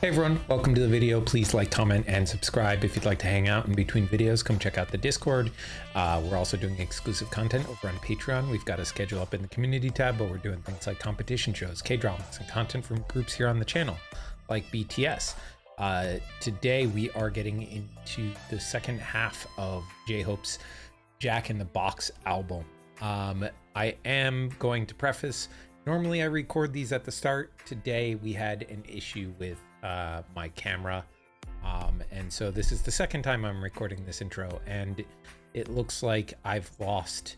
Hey everyone, welcome to the video. Please like, comment, and subscribe. If you'd like to hang out in between videos, come check out the Discord. We're also doing exclusive content over on Patreon. We've got a schedule up in the community tab, but we're doing things like competition shows, K-dramas, and content from groups here on the channel, like BTS. Today we are getting into the second half of J-Hope's Jack in the Box album. I am going to preface, normally I record these at the start. Today we had an issue with my camera, and so this is the second time I'm recording this intro, and it looks like I've lost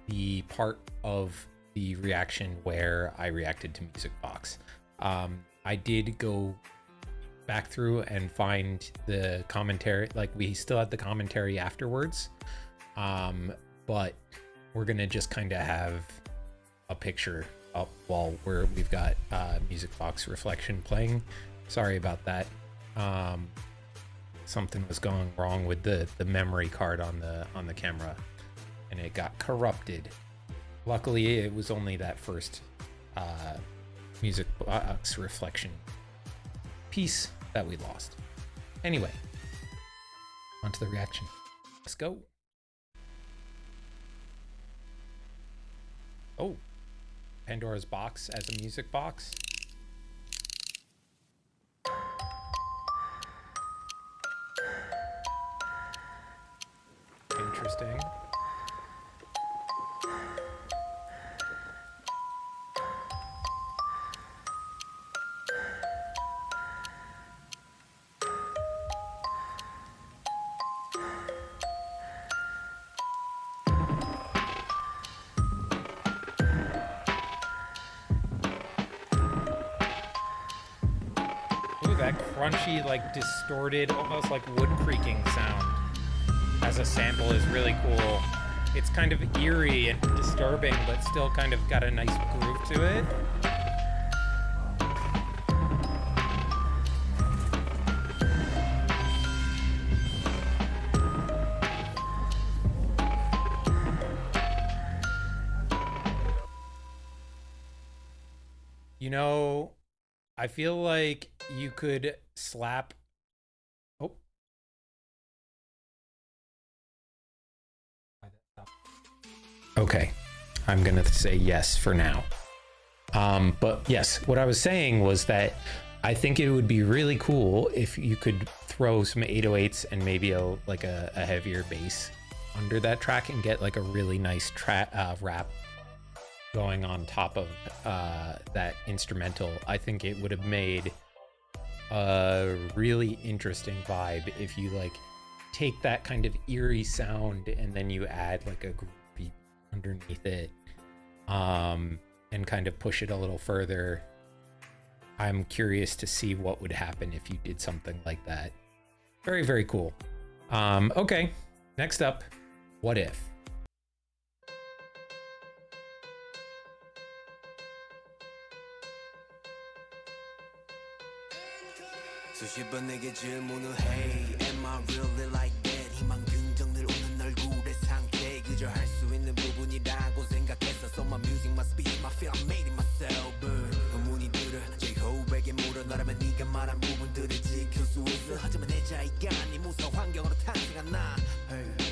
the part of the reaction where I reacted to Music Box. I did go back through and find the commentary, like we still had the commentary afterwards, but we're gonna just kind of have a picture up while we've got Music Box Reflection playing. Sorry about that. Something was going wrong with the memory card on the camera, and it got corrupted. Luckily, it was only that first Music Box Reflection piece that we lost. Anyway, on to the reaction. Let's go. Oh, Pandora's Box as a music box. Interesting. Ooh, that crunchy, like distorted, almost like wood creaking sound as a sample is really cool. It's kind of eerie and disturbing, but still kind of got a nice groove to it. You know, I feel like you could slap. Oh. Okay, I'm gonna say yes for now. But yes, what I was saying was that I think it would be really cool if you could throw some 808s and maybe a heavier bass under that track and get like a really nice rap going on top of that instrumental. I think it would have made a really interesting vibe if you like take that kind of eerie sound and then you add like a beat underneath it, and kind of push it a little further. I'm curious to see what would happen if you did something like that. Very, very cool. Okay, next up, What If? 수십 번 내게 질문을 해 Am I really like that? 희망 긍정 늘 오는 얼굴의 상태 그저 할 수 있는 부분이라고 생각했어 So my music must be my feel I made it myself 의문이 들어 J-Hope에게 물어 너라면 네가 말한 부분들을 지킬 수 있어 하지만 내 자의가 아닌 무서운 환경으로 탄생한 나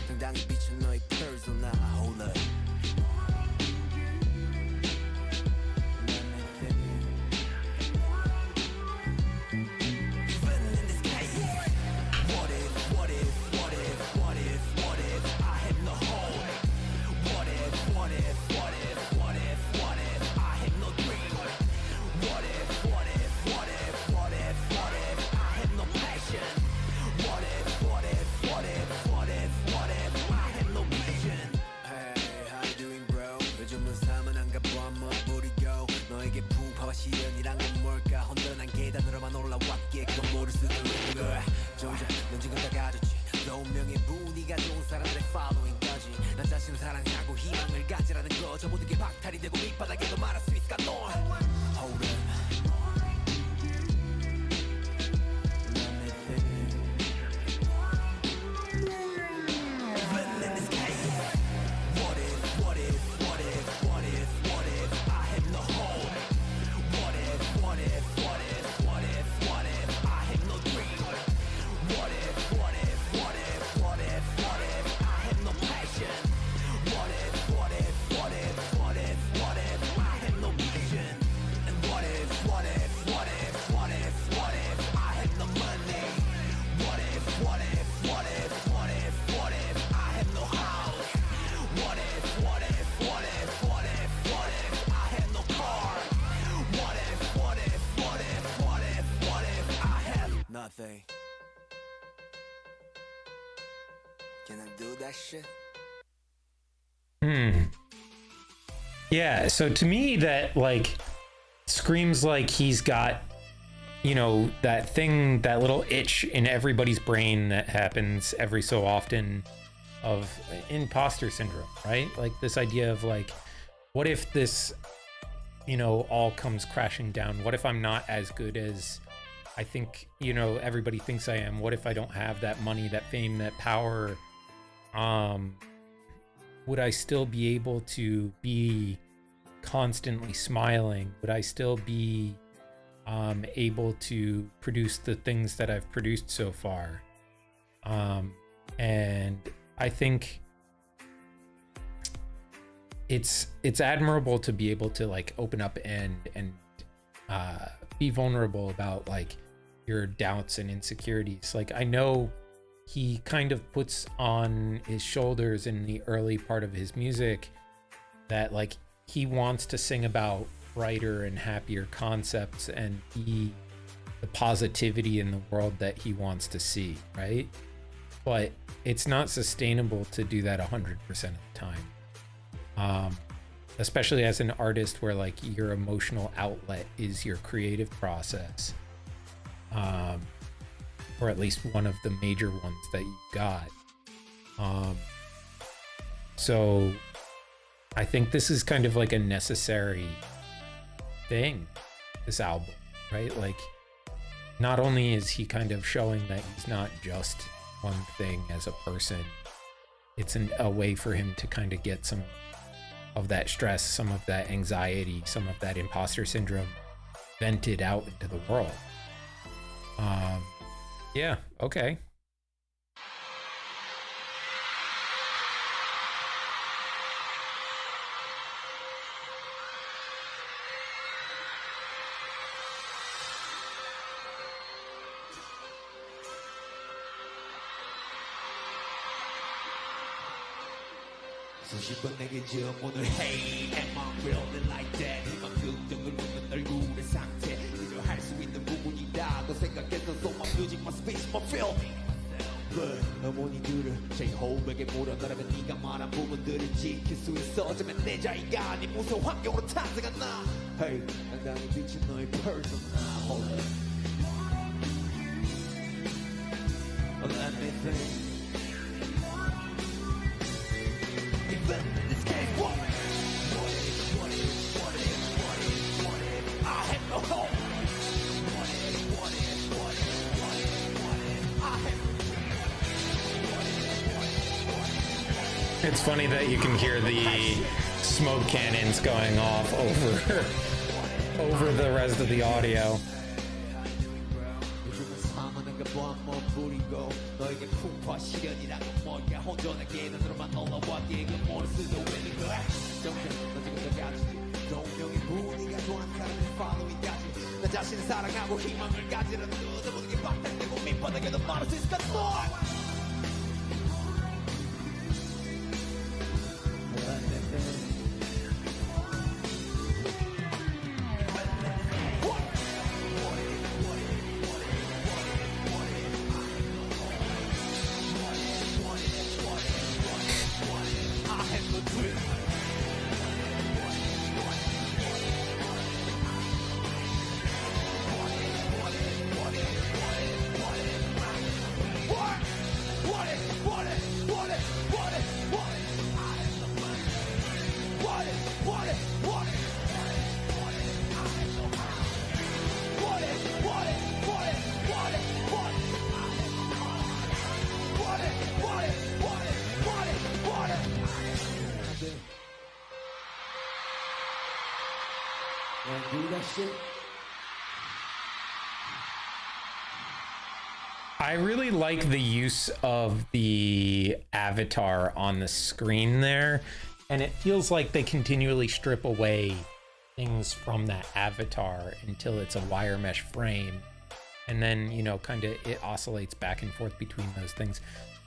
당당히 비춘 너의 persona Hold up 시련이란 건 뭘까 혼돈한 계단으로만 올라왔기에 그건 모를 수도 있는 거야 조이자 넌 지금 다 가졌지 너 운명의 분위기가 좋은 사람들의 following까지 난 자신을 사랑하고 희망을 가지라는 거 저 모든 게 박탈이 되고 밑바닥에도 말할 수 있을까 너 Hold up I do that shit? Yeah, so to me that like screams like he's got, you know, that thing, that little itch in everybody's brain that happens every so often of imposter syndrome, right? Like this idea of like, what if this, you know, all comes crashing down? What if I'm not as good as I think, you know, everybody thinks I am? What if I don't have that money, that fame, that power? Would I still be able to be constantly smiling? Would I still be able to produce the things that I've produced so far? And I think it's admirable to be able to like open up and be vulnerable about like your doubts and insecurities. Like I know he kind of puts on his shoulders in the early part of his music that like he wants to sing about brighter and happier concepts and be the positivity in the world that he wants to see, right? But it's not sustainable to do that 100% of the time. Especially as an artist where like your emotional outlet is your creative process. Or at least one of the major ones that you got. So I think this is kind of like a necessary thing, this album, right? Like not only is he kind of showing that he's not just one thing as a person, it's a way for him to kind of get some of that stress, some of that anxiety, some of that imposter syndrome vented out into the world. Yeah, okay. 수십 번 내게 질문을 Hey, am I really like that? 희망 긍정을 묻는 얼굴의 상태 그저 할 수 있는 부분이라고 생각해서 So my music, my speech, my film 어머니들을 제 호흡에게 물어가라면 네가 말한 부분들을 지킬 수 있어 어쩌면 내 자리가 아닌 무서운 환경으로 탄생한 나 Hey, 당당히 비친 너의 persona Let me think Even in this case, what if I have no hope? It's funny that you can hear the smoke cannons going off over the rest of the audio. I really like the use of the avatar on the screen there, and it feels like they continually strip away things from that avatar until it's a wire mesh frame, and then, you know, kind of it oscillates back and forth between those things.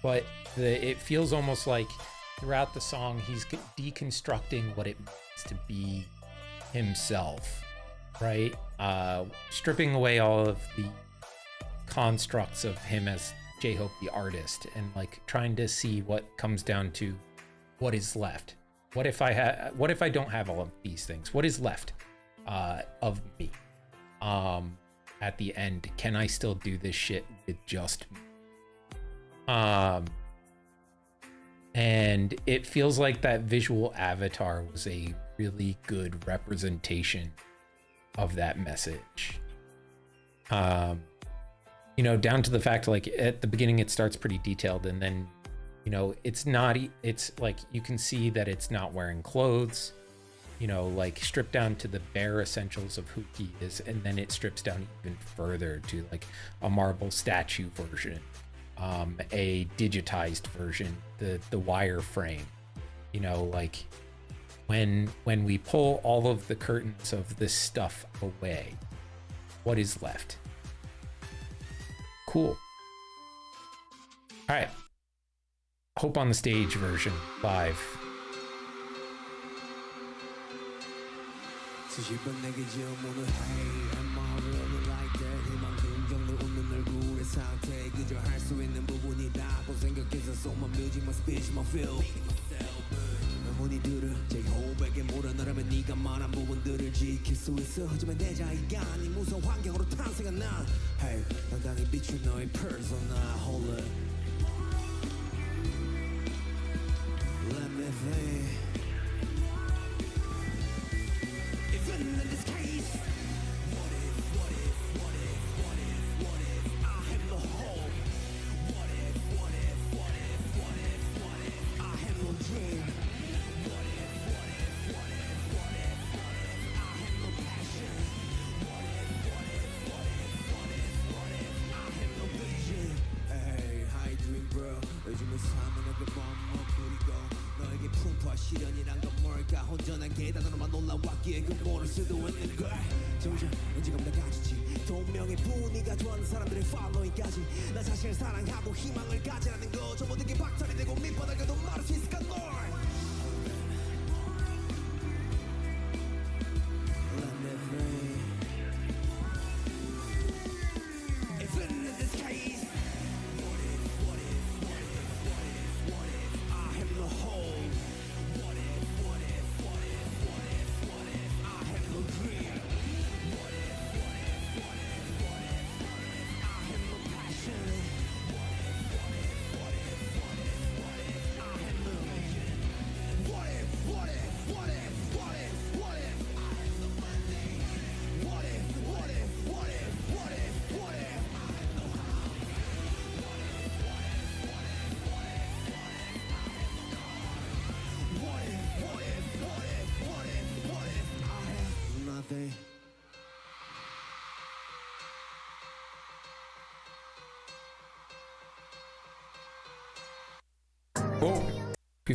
But it feels almost like throughout the song he's deconstructing what it means to be himself, right? Stripping away all of the constructs of him as J-Hope the artist, and like trying to see what comes down to what is left. What if I don't have all of these things? What is left of me? At the end, can I still do this shit with just me? And it feels like that visual avatar was a really good representation of that message. You know, down to the fact, like at the beginning it starts pretty detailed, and then, you know, it's like you can see that it's not wearing clothes, you know, like stripped down to the bare essentials of who he is, and then it strips down even further to like a marble statue version, a digitized version, the wire frame, you know, like when we pull all of the curtains of this stuff away, what is left? Cool. All right. Hope on the Stage version live. 수십 번 내게 질문을 해 Am I really like that? 이만큼 정도 웃는 얼굴의 상태 그저 할 수 있는 부분이라고 생각해서 So my music, my speech, my feel 문이 들어 J-Hope에게 물어너라면 네가 말한 부분들을 지킬 수 있어 하지만 내 자의가 아닌 무서운 환경으로 탄생한 나 Hey 당당히 비춘 너의 persona Hold up Let me think If in this case What if I have no hope What if I have no dream 요즘은 삶은 그 멋부리고 너에게 풍파 시련이란 건 뭘까 혼전한 계단으로만 올라왔기에 그 뭐를 수도 있는 걸 정신 언제가 나가지지 동명의 분이 가져온 사람들의 팔로잉까지 나 자신을 사랑하고 희망을 가지라는 거 저 모든 게 박탈이 되고 밑바닥에도 말할 수 있을까 널 Let me free If in this case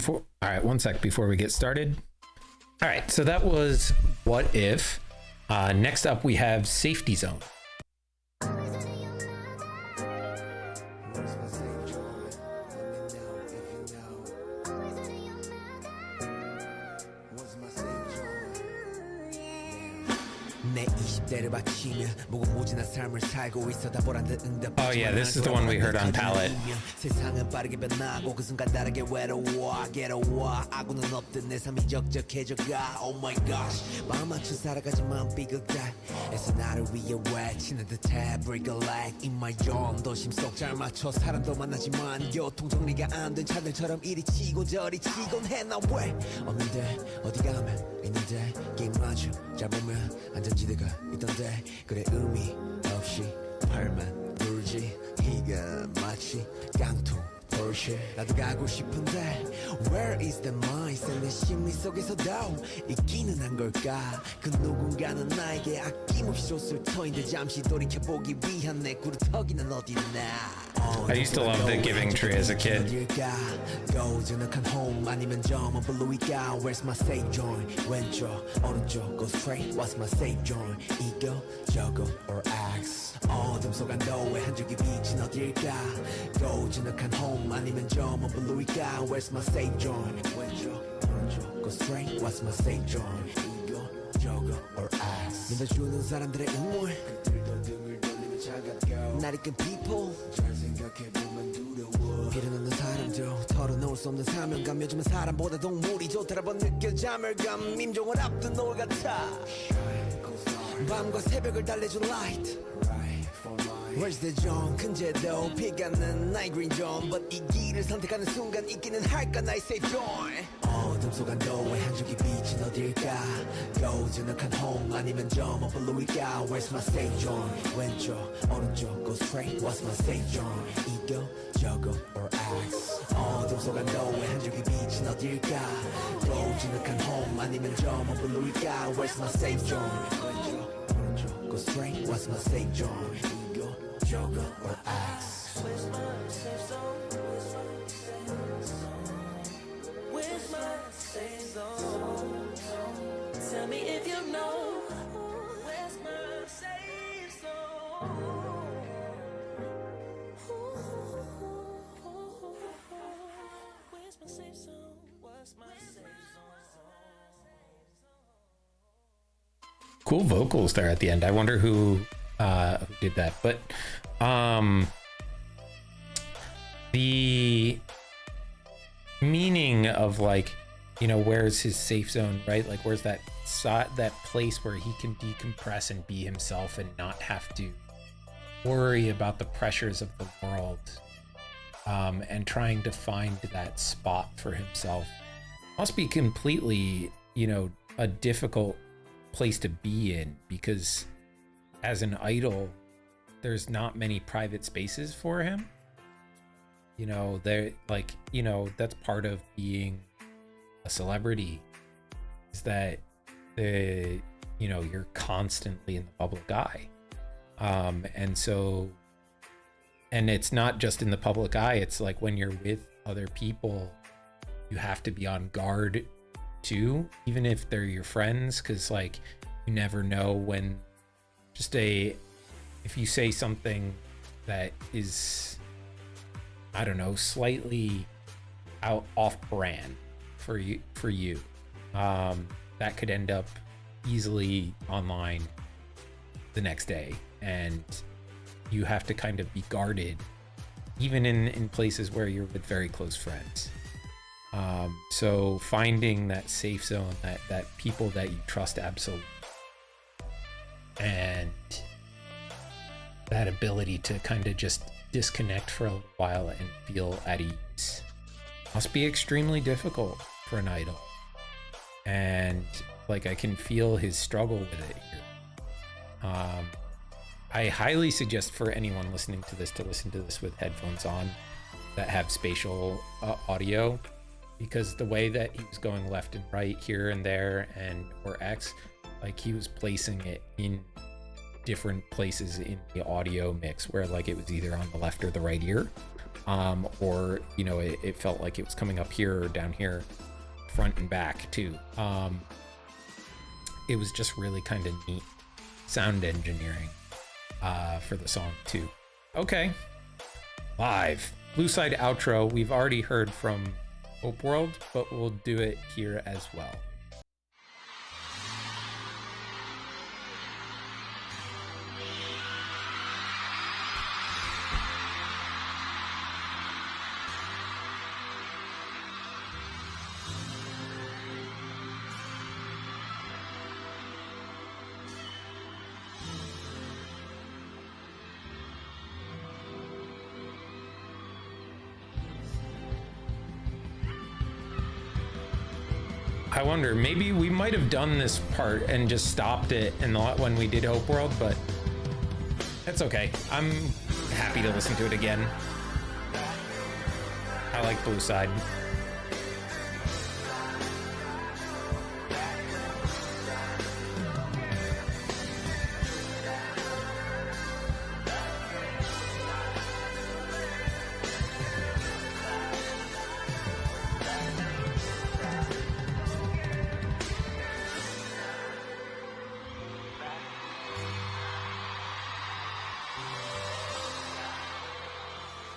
All right, one sec before we get started. All right, so that was What If. Next up, we have Safety Zone. Oh yeah, this is the one we heard on Palette. 세상은 빠르게 변하고 그 순간 다르게 괴로워 아구는 없듯 내 삶이 적적해져가 Oh my gosh 마음 맞춰 살아가지만 삐걱다 애써 나를 위해 외치는 듯해 Break a leg in my zone 도심 속 잘 맞춰 사람도 만나지만 교통정리가 안 된 차들처럼 이리 치고 저리 치곤 해 나 왜 없는데 어디 가면 있는데 게임 맞춰 잘 보면 안전지대가 있던데 그래 의미 없이 팔만 불지 이가 마치 깡통 Porsche 나도 가고 싶은데 Where is the mindset 내 심리 속에서도 있기는 한 걸까 그 누군가는 나에게 아낌없이 줬을 터인데 잠시 돌이켜보기 위한 내 구루터기는 어딨나 I used to love the Giving Tree as a kid. 고즈넉한 home 아니면 저먼 블루이가 Where's my safe joint 왼쪽 오른쪽 go straight What's my safe joint 이겨 저거 or X 어둠 속 안도의 한 줄기 빛은 어딜까 고즈넉한 home 아니면 저먼 블루이가 Where's my safe joint 왼쪽 오른쪽 go straight What's my safe joint 이겨 저거 or X 믿어주는 사람들의 응원 그들도 등을 돌리면 날 이끈 people 잘 생각해보면 두려워 빌어놓는 사람도 털어놓을 수 없는 사명감 요즘은 사람보다 동물이 좋더라 번 느껴 자멸감 임종을 앞둔 노을 같아 밤과 새벽을 달래준 light Where's the dawn 근제도 피가는 night green dawn But 이 길을 선택하는 순간 있기는 할까 나의 safe zone 어둠 속 안도의 한 줄기 빛은 어딜까 고즈넉한 home 아니면 저 먼 블루일까 Where's my safe zone 왼쪽 오른쪽 go straight What's my safe zone 이거 저거 or X 어둠 속 안도의 한 줄기 빛은 어딜까 고즈넉한 home 아니면 저 먼 블루일까 Where's my safe zone 왼쪽 오른쪽 go straight What's my safe zone Joker or Axe. Where's my safe zone? Where's my safe zone? Tell me if you know. Where's my safe zone? Where's my safe zone? What's my safe zone? Cool vocals there at the end. I wonder who did that, but the meaning of, like, you know, where's his safe zone, right? Like, where's that place where he can decompress and be himself and not have to worry about the pressures of the world, and trying to find that spot for himself must be completely, you know, a difficult place to be in, because as an idol, there's not many private spaces for him. You know, they're like, you know, that's part of being a celebrity, is that you know, you're constantly in the public eye. And so, and it's not just in the public eye, it's like when you're with other people, you have to be on guard too, even if they're your friends, because like you never know when if you say something that is, I don't know, slightly off brand for you, that could end up easily online the next day, and you have to kind of be guarded, even in places where you're with very close friends. So finding that safe zone, that people that you trust absolutely, and that ability to kind of just disconnect for a little while and feel at ease must be extremely difficult for an idol. And like, I can feel his struggle with it here. I highly suggest for anyone listening to this to listen to this with headphones on that have spatial audio, because the way that he was going left and right here and there or X, like he was placing it in different places in the audio mix where like it was either on the left or the right ear, or, you know, it felt like it was coming up here or down here, front and back too. It was just really kind of neat sound engineering for the song too. Okay, live Blue Side outro. We've already heard from Hope World, but we'll do it here as well. I wonder, maybe we might have done this part and just stopped it in when we did Hope World, but that's okay. I'm happy to listen to it again. I like Blue Side.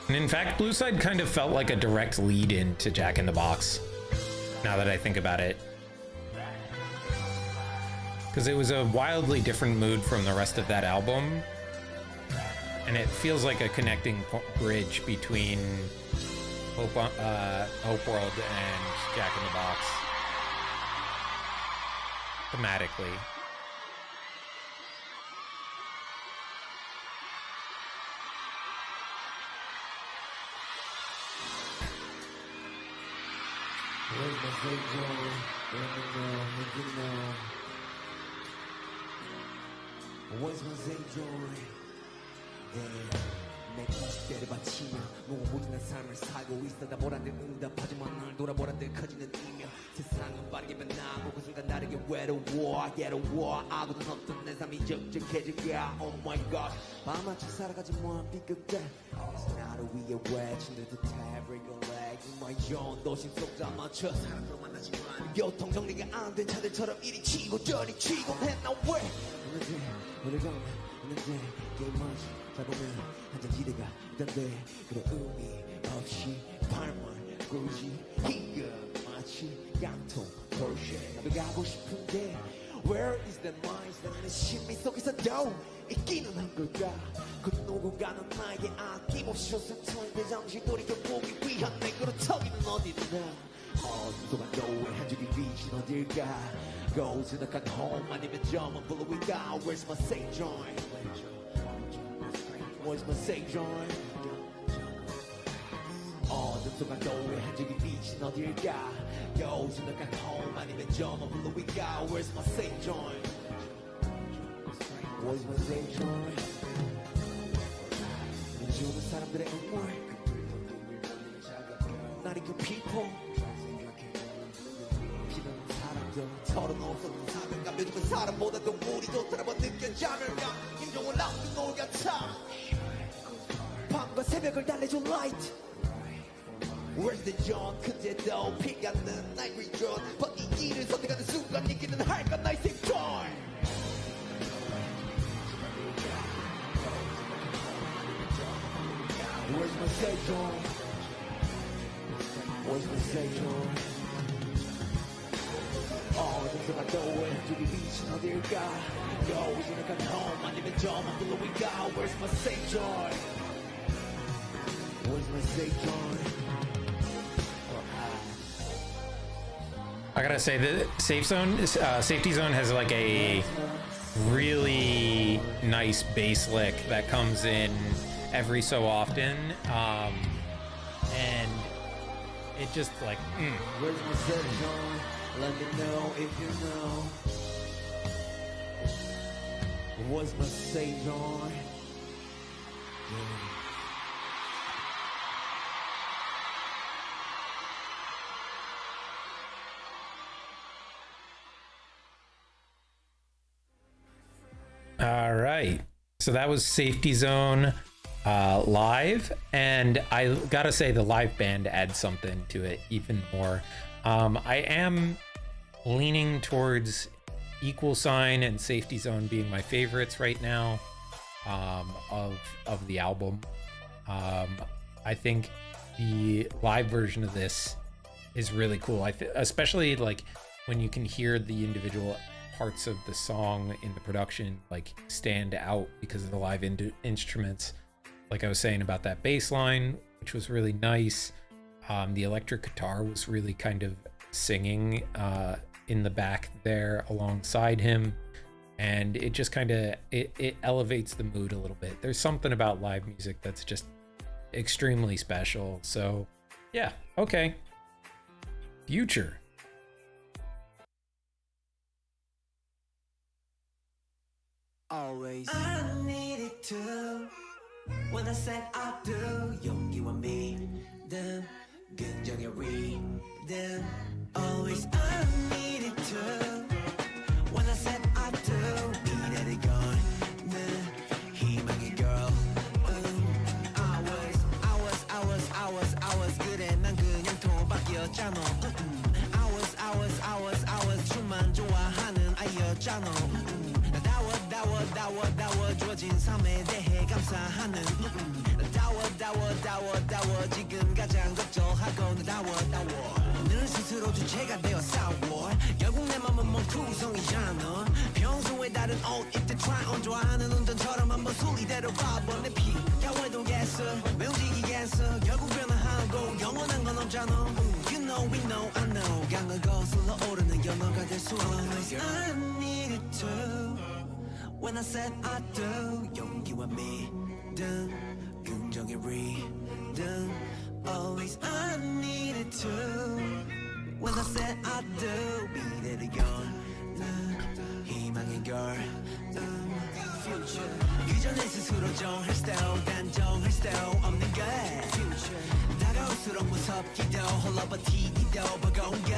And in fact, Blue Side kind of felt like a direct lead in to Jack in the Box, now that I think about it. Because it was a wildly different mood from the rest of that album. and it feels like a connecting bridge between Hope World and Jack in the Box thematically. Where's my fake joy? Where's my fake joy? 내가 20대를 바치며 무궁무진한 삶을 살고 있어 다 보란듯 응답하지만 늘 돌아보란듯 커지는 이며 세상은 빠르게 변하고 그 순간 나에게 외로워 아무도 없던 내 삶이 적적해질까 Oh my god 밤마치 살아가지 뭐한 비극대 나를 위해 외친 듯 every leg in my zone 도심 속 잠맞춰 사람으로 만나지만 교통정리가 안 된 차들처럼 이리 치고 저리 치고 해나 왜 오늘 가면 있는데 게임하지 잡으면 한잔 기대가 있던데 그래 의미 없이 발만 굴지 희가 마치 깡통 포르쉐 나도 가고 싶은데 Where is the mind 내 심리 속에서도 있기는 한 걸까 그 누군가는 나에게 아낌없이 솟아터는데 잠시 돌이켜보기 위한 내 그루터기는 어디나 어둠 속한 너의 한 줄기 빛이 어딜까 Go to the cut home 아니면 점은 불러위가 Where's my safe joint Where's my safe joint 어둠 속한 너의 한 줄기 빛이 어딜까 Go to the cut home 아니면 점은 불러위가 Where's my safe joint Where's my safe joint 주는 사람들의 응원 Not even people 털어놓았던 사랑감 요즘은 사람보다도 우리 좋더라고 느껴자면 임종을 남긴 노을 같아 밤과 새벽을 달래줘 light Where's the John 그제도 피가 는 night rejoin but 이 길을 선택하는 순간 이기는 할까 나의 same time Where's my safe zone Where's my safe zone 어둠 속한 너의 저기 빛은 어딜까 Go 지나간 home 아니면 저만 불러위가 Where's my safe joy Where's my safe joy I gotta say the safety zone has like a really nice bass lick that comes in every so often, and it just like Where's my safe zone Let me know if you know What's my safe zone All right, so that was Safety Zone live, and I gotta say the live band adds something to it even more. I am leaning towards Equal Sign and Safety Zone being my favorites right now of the album. I think the live version of this is really cool. Especially like when you can hear the individual parts of the song in the production like stand out because of the live instruments. Like I was saying about that bass line, which was really nice. The electric guitar was really kind of singing in the back there alongside him, and it just kind of it elevates the mood a little bit. There's something about live music that's just extremely special. So yeah, okay. Future. Always I needed to when I said I do 용기와 믿음 긍정의 rhythm Always I needed to when I said I do 미래를 거는 희망의 girl I was 그래 난 그냥 도박이었잖아 I was 춤만 좋아하는 아이였잖아 다워 주어진 삶에 대해 감사하는 다워 지금 가장 걱정하고 다워 늘 스스로 주체가 되어 싸워 결국 내 맘은 멍투성이잖아 평소에 다른 옷 입듯 try on 좋아하는 운전처럼 한번 순리대로 봐봐 내 피 왜 움직이겠어 결국 변화하고 영원한 건 없잖아 You know we know I know 강을 거슬러 오르는 연어가 될 수 없어 I needed to When I said I do 용기와 믿음 긍정의 rhythm Always I needed to When I said I do 미래를 여는 희망의 girl Future 그저 내 스스로 정할 style 단정할 style 없는 것 Future 다가올수록 무섭기도 홀로 버티기도 버거운 것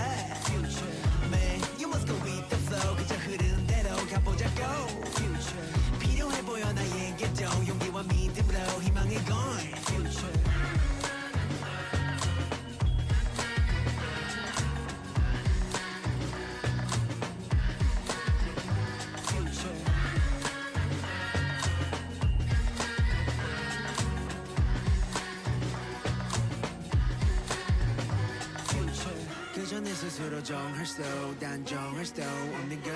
Future Man you must go with the flow 그저 흐르는 대로 가보자고 Future 필요해 보여 나에게도 용기와 믿음으로 희망의 girl Future 그저 내 스스로 정할 수 단정할 수 없는 것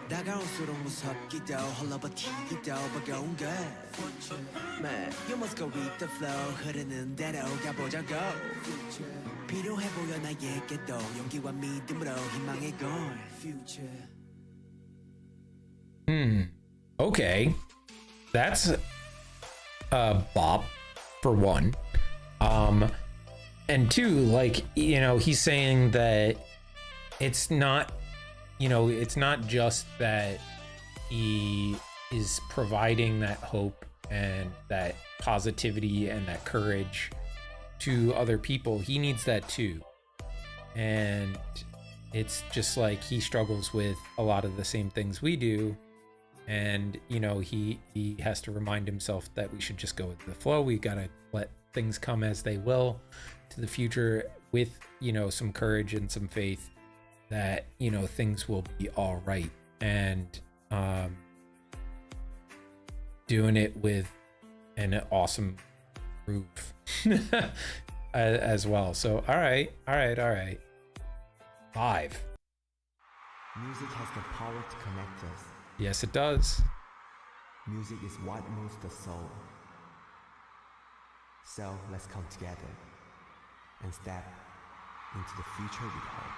다가올수록 무섭기도 홀로 버티기도 버거운 것 Man, you must go with the flow 흐르는 대로 가보자고 필요해 보여 나에게도 용기와 믿음으로 희망의 걸 Future Okay. That's a bop for one. And two, like, you know, he's saying that it's not, you know, it's not just that he is providing that hope and that positivity and that courage to other people. He needs that too. And it's just like he struggles with a lot of the same things we do. And, you know, he has to remind himself that we should just go with the flow. We got to let things come as they will to the future with, you know, some courage and some faith that, you know, things will be all right. And doing it with an awesome groove as well. So, all right. 5. Music has the power to connect us. Yes, it does. Music is what moves the soul. So let's come together and step into the future with hope.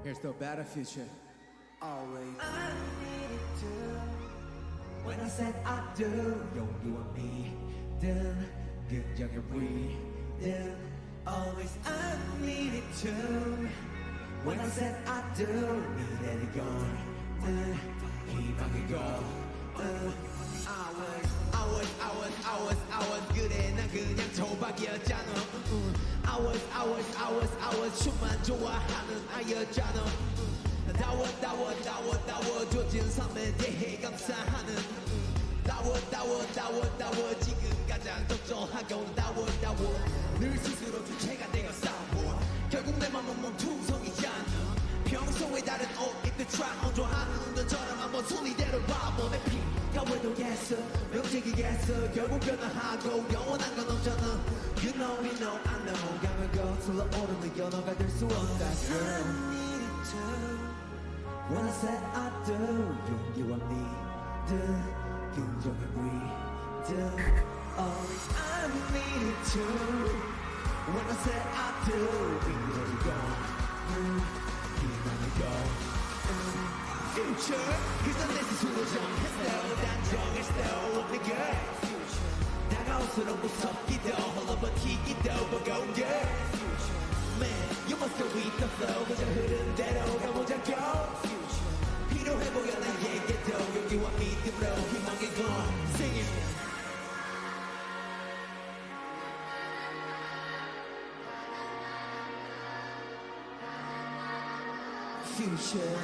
Here's the better future. Always. I needed to. When I said I do, 용기와 믿음, 긍정의 rhythm. Always I needed to. When I said I do, 미래를 여는 희망의 girl. I was 그래 난 그냥 도박이었잖아. I was 춤만 좋아하는 아이였잖아. 다워 조진 삶에 대해 감사하는 다워 지금 가장 적절하고 다워 늘 스스로 주체가 되어 싸워 결국 내 맘은 몸투성이잖아. 평소에 다른 옷 입고 try on 좋아하는 운전처럼 한번 순리대로 봐보 내 피가 왜도겠어 명색이겠어 결국 변화하고 영원한 건 없잖아. You know me know I know 강을 거슬러 오르는 연어가 될 수 없다. I needed to When I said I do 용기와 믿음 긍정의 rhythm Always I needed to When I said I do 미래를 여는 희망의 girl Future 그저 내 스스로 정했어 단정했어 없는 girl Future 다가올수록 무섭기도 홀로 버티기도 버거운 girl Future Man you must go with the flow 그저 흐르는 대로 가보자고 Future 필요해 보여 나에게도 용기와 믿음으로 희망의 girl Sing it Future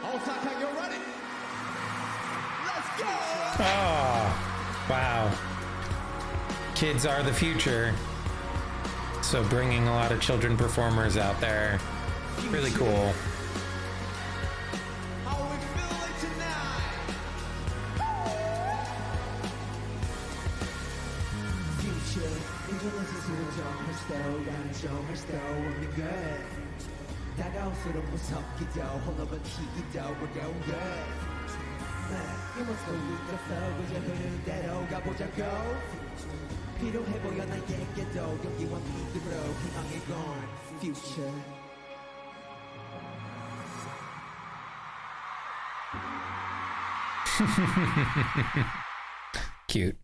Osaka, you're ready? Let's go! Oh, wow. Kids are the future. So bringing a lot of children performers out there. Really cool. You must go with the flow 그저 흐르대로 가보자고 필요해 보여 나에게도 용기와 믿음으로 희망의 건 future Cute.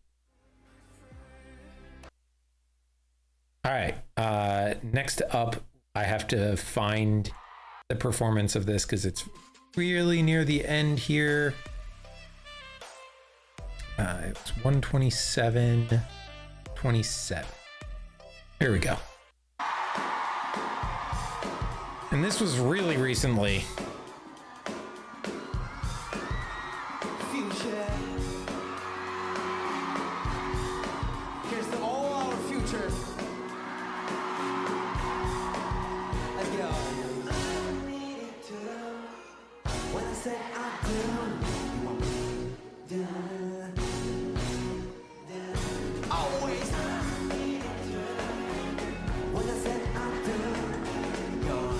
All right. Next up, I have to find the performance of this because it's really near the end here. It's 127.27. Here we go. And this was really recently. future here's to all our futures let's go when I said I do you want me to always when I said I do you're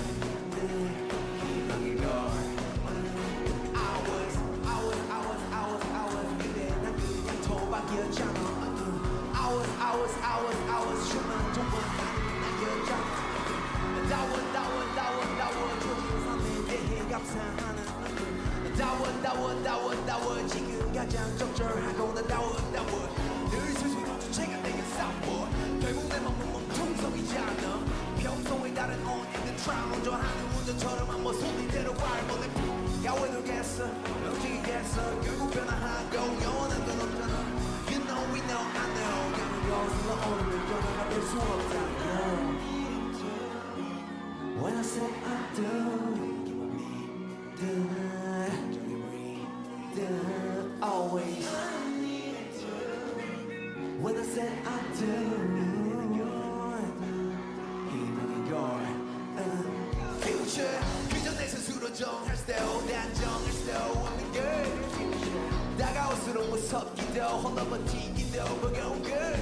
희망의 걸 hours 춤은 정말 나였잖아 다원 조진 삶에 대해 감사하는 다원 지금 가장 적절하고 난 다원 늘 스스로 주체가 되게 싸워 결국 내 맘은 몸통성이잖아 평소에 다른 언니들 트라운저하는 운전처럼 한번 손이대로 밟아내 야외들겠어 움직이겠어 결국 변화하고 영원한 건 없잖아 You know we know I know 여기서 오늘 변화가 될 수 없잖아 When I say I do always When I say I do 희망의 걸 Future 그저 내 스스로 정할 때도 단정할 때도 없는 걸 다가올수록 무섭기도 홀로 버티기도 버거운 걸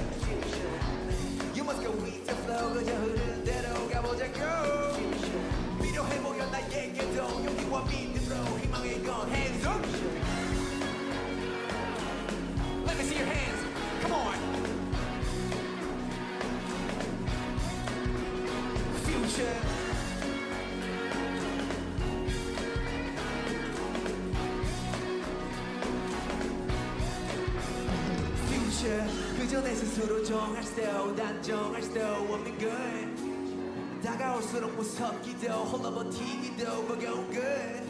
You must go with the flow 그저 흐르는 대로 가보자고 필요해 보여 나에게도 용기와 믿음으로 희망의 건 Hands up Let me see your hands Come on Future 그저 내 스스로 정할 때도 단정할 때도 없는 걸 다가올수록 무섭기도 홀로 버티기도 버거운 걸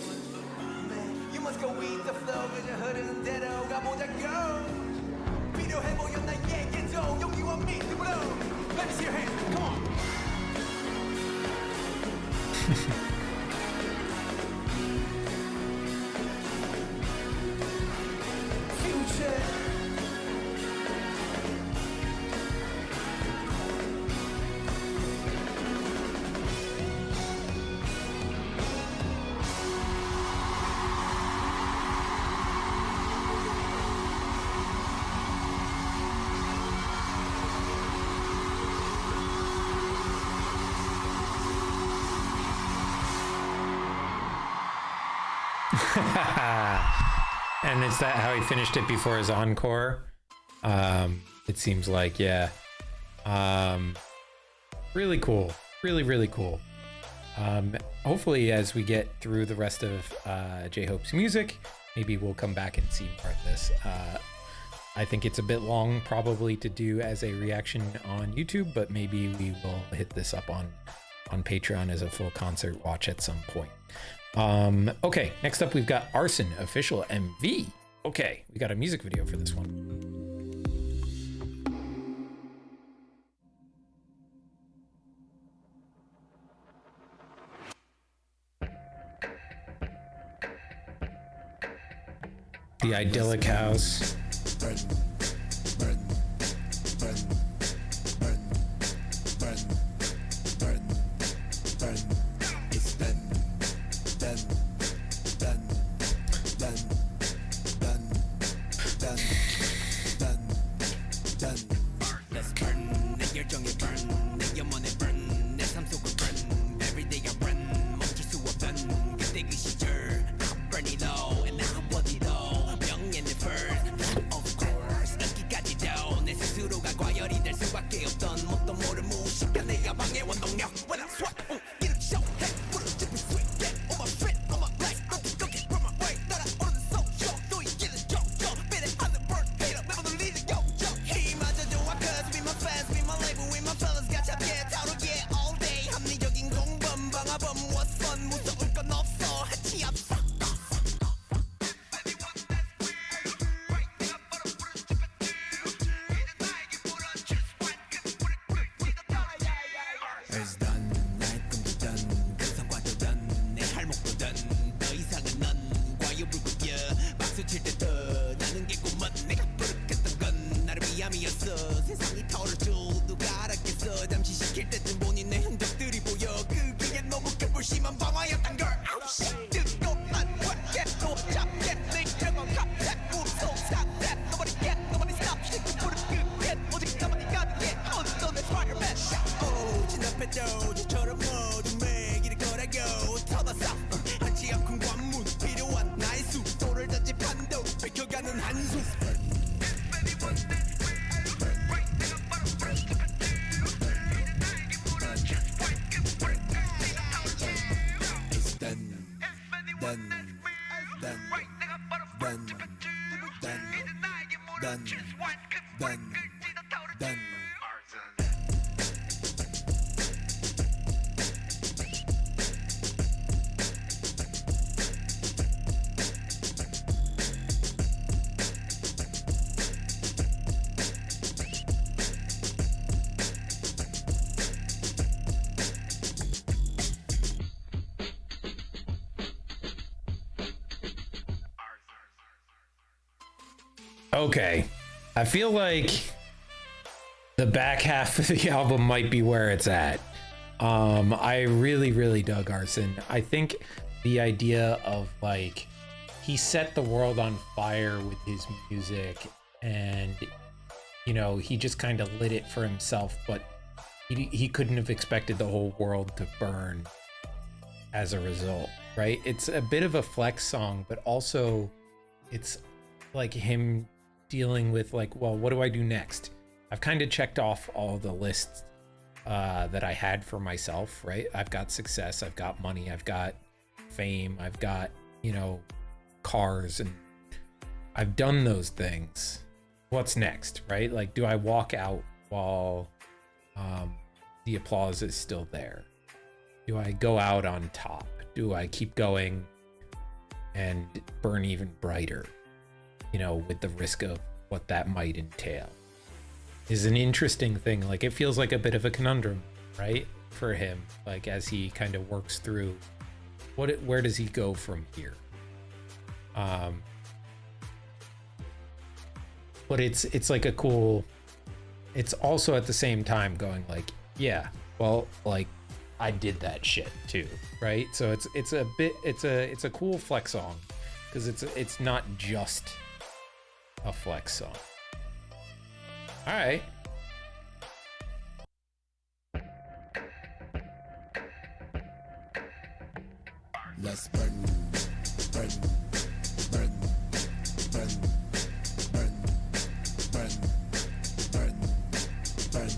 You must go with the flow 그저 흐르는 대로 가보자고 필요해 보여 나에게도 용기와 믿음으로 Let me see your hands, come on Future And is that how he finished it before his encore? It seems like, yeah. Really cool. Really cool. Hopefully as we get through the rest of J-Hope's music, maybe we'll come back and see more of this. I think it's a bit long probably to do as a reaction on YouTube, but maybe we will hit this up on Patreon as a full concert watch at some point. Okay, next up we've got Arson official MV. Okay, we got a music video for this one. The idyllic house. 뻔뻔함이었어 세상이 털어줘 누가 알았겠어 잠시 시킬 때쯤 본인의 흔적들이 보여 그게 너무 급불심한 방화였단 걸 아우 씨 뜨겁만 또 잡게 내 경험 갑자기 솟아대 Nobody get nobody stop 시kin 불을 끄게 오직 나만이 가능해 어떤 Spider-Man 오 진압해도 저처럼 모든 매길을 걸어가고 터졌어 한치 앞큰 관문 필요한 나의 수도를 던지 판도 뺏겨가는 한숨 Okay, I feel like the back half of the album might be where it's at. I really dug Arson. I think the idea of like he set the world on fire with his music, and you know, he just kind of lit it for himself, but he couldn't have expected the whole world to burn as a result, right? It's a bit of a flex song, but also it's like him dealing with like, well, what do I do next? I've kind of checked off all the lists that I had for myself, right? I've got success, I've got money, I've got fame, I've got, you know, cars, and I've done those things. What's next, right? Like, do I walk out while the applause is still there? Do I go out on top? Do I keep going and burn even brighter? You know, with the risk of what that might entail, is an interesting thing. Like, it feels like a bit of a conundrum, right, for him, like as he kind of works through where does he go from here. But it's like a cool, it's also at the same time going like, yeah, well, like I did that shit too, right? So it's a cool flex song, because it's not just a flex song. All right. Let's burn, burn, burn, burn, burn, burn, burn, burn.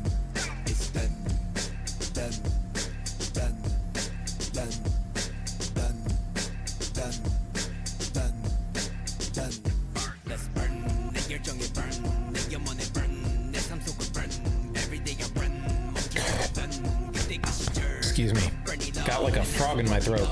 It's done, done, done, done, done, done, done, done. Let's burn, 내 열정에 burn, 내 영혼에 burn, 내 삶 속을 burn. Every day I burn, 멈출 수 없던 그때 그 시절. Excuse me. Got like a frog in my throat.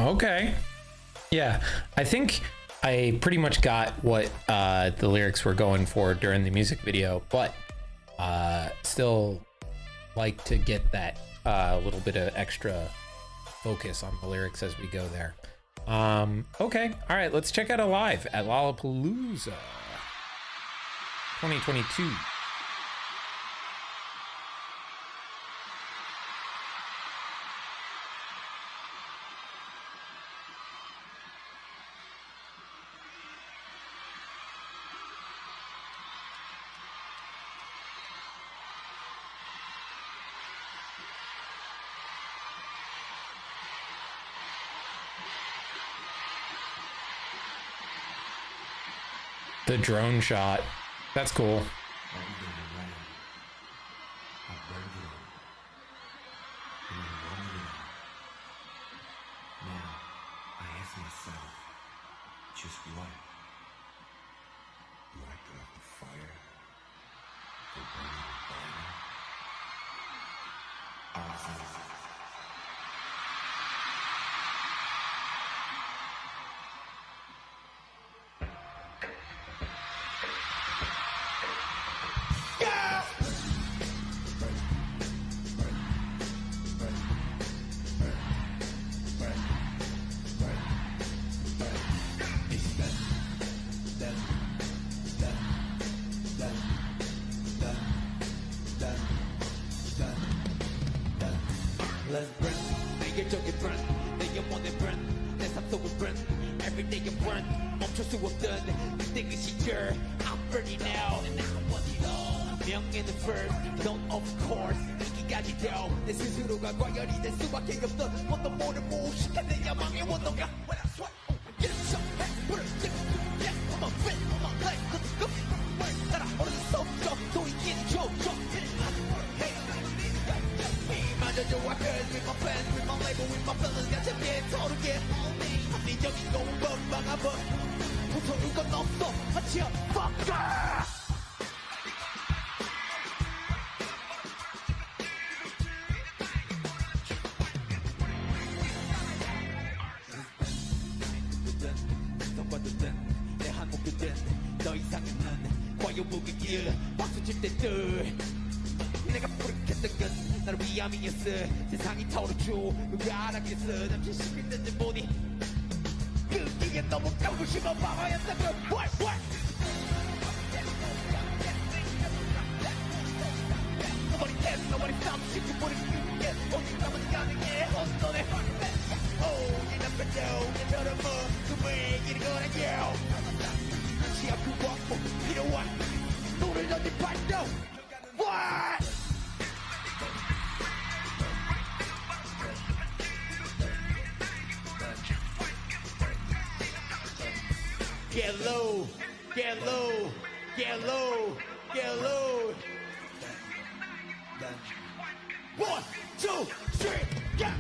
Okay. Yeah, I think I pretty much got what the lyrics were going for during the music video, but still like to get that little bit of extra focus on the lyrics as we go there. Okay, all right, let's check out Alive at Lollapalooza 2022. The drone shot. That's cool. Let's burn, make it joke burn, 내게 원해 burn, 내 삶 속을 burn, everyday you burn, 멈출 수 없던 그때 그 시절, I'm burning now, and now I'm 원이로, 명예는 first, don't of course, 인기까지 되어, 내 스스로가 과열이 될 수밖에 없던, 어떤 모를 무식한 내 야망의 원동력, when I sweat, get it shot, hey, put it, take it, yeah, I'm a fit, I'm a life, let's go, 따라 오르는 속도, 또 이기는 조조, hey, 좋아, girls with my friends, with my label, with my fellas, got your man total get on me. 합리적인 공법 막아봐. 붙어올 건 없어, 마치야, fucker. 성과도든 내 한몫이든 더 이상은 과요복의 길 박수 칠 때들 내가 부르겠던 건 나를 위함이었어 세상이 타오르죠 누가 알았겠어 남친 시민들들 보니 끄기에 너무 까고 싶어 바보였다고 what Nobody cares, nobody stops shit you put it in get 어디 가면 가능해 헛소리 이 남편도 내처럼 그 얘기를 꺼내요 눈치 아프고 아프 필요한 노를 어디 봤죠 What? Get low, get low, get low, get low. 1, 2, 3, yeah.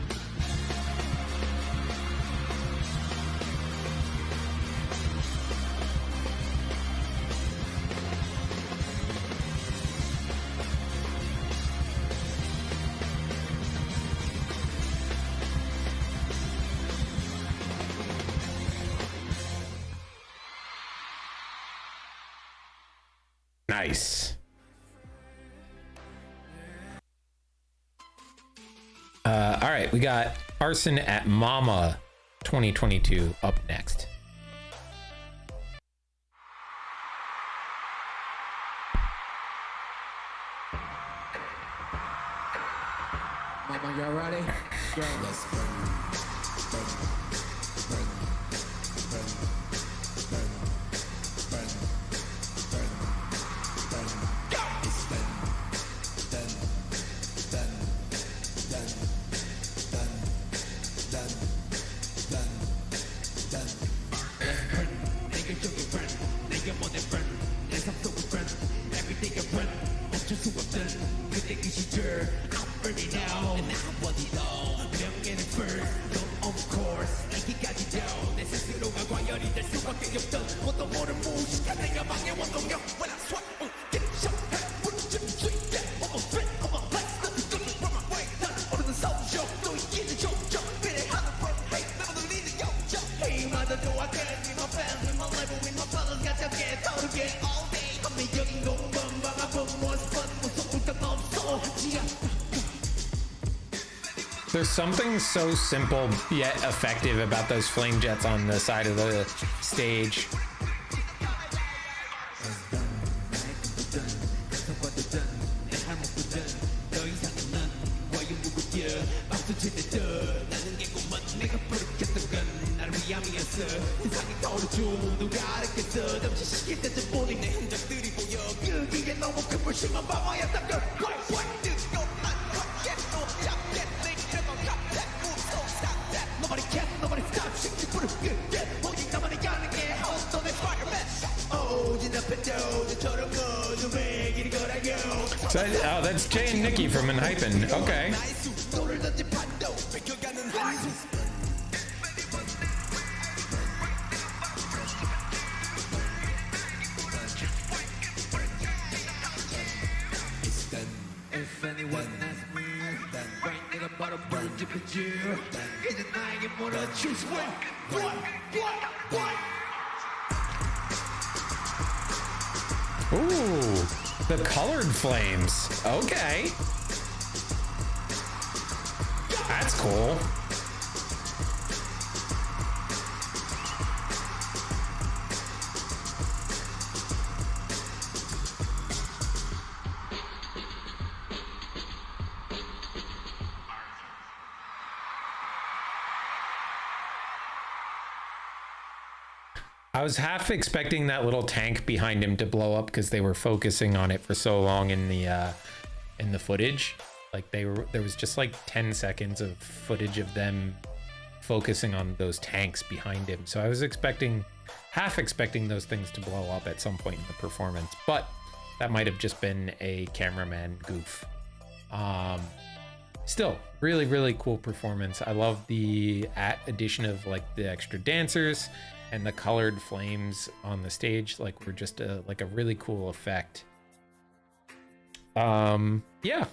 Nice. All right, we got Arson at Mama 2022 up next. Mama, y'all ready? Go. Let's burn. 멈출 수 없던 그때 그 시절 I'm burning now and now I'm 원이도 명예는 first There's something so simple yet effective about those flame jets on the side of the stage. So, oh, that's Jay and Nikki from Enhypen. Okay. Ooh, the colored flames. Okay. That's cool. I was half expecting that little tank behind him to blow up because they were focusing on it for so long in the footage. Like there was just like 10 seconds of footage of them focusing on those tanks behind him. So I was half expecting those things to blow up at some point in the performance, but that might have just been a cameraman goof. Still, really, really cool performance. I love the addition of like the extra dancers and the colored flames on the stage. Like, were just a really cool effect. Yeah.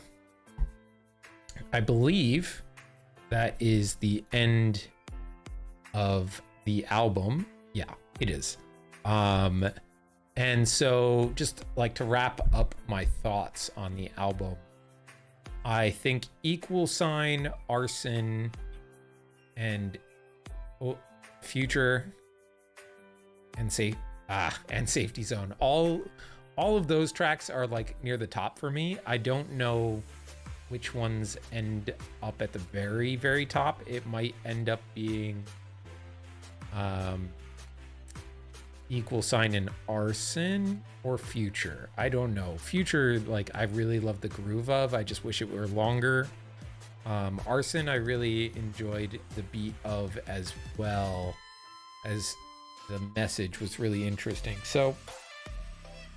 I believe that is the end of the album. Yeah, it is. And so just like to wrap up my thoughts on the album, I think Equal Sign, Arson, and Future and Safety Zone, all of those tracks are like near the top for me. I don't know which ones end up at the very, very top. It might end up being Equal Sign and Arson, or Future. I don't know. Future, like, I really love the groove of. I just wish it were longer. Arson, I really enjoyed the beat of, as well as the message was really interesting. So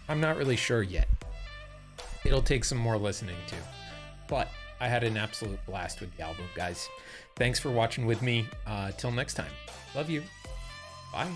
I'm not really sure yet. It'll take some more listening to. But I had an absolute blast with the album, guys. Thanks for watching with me. Till next time. Love you. Bye.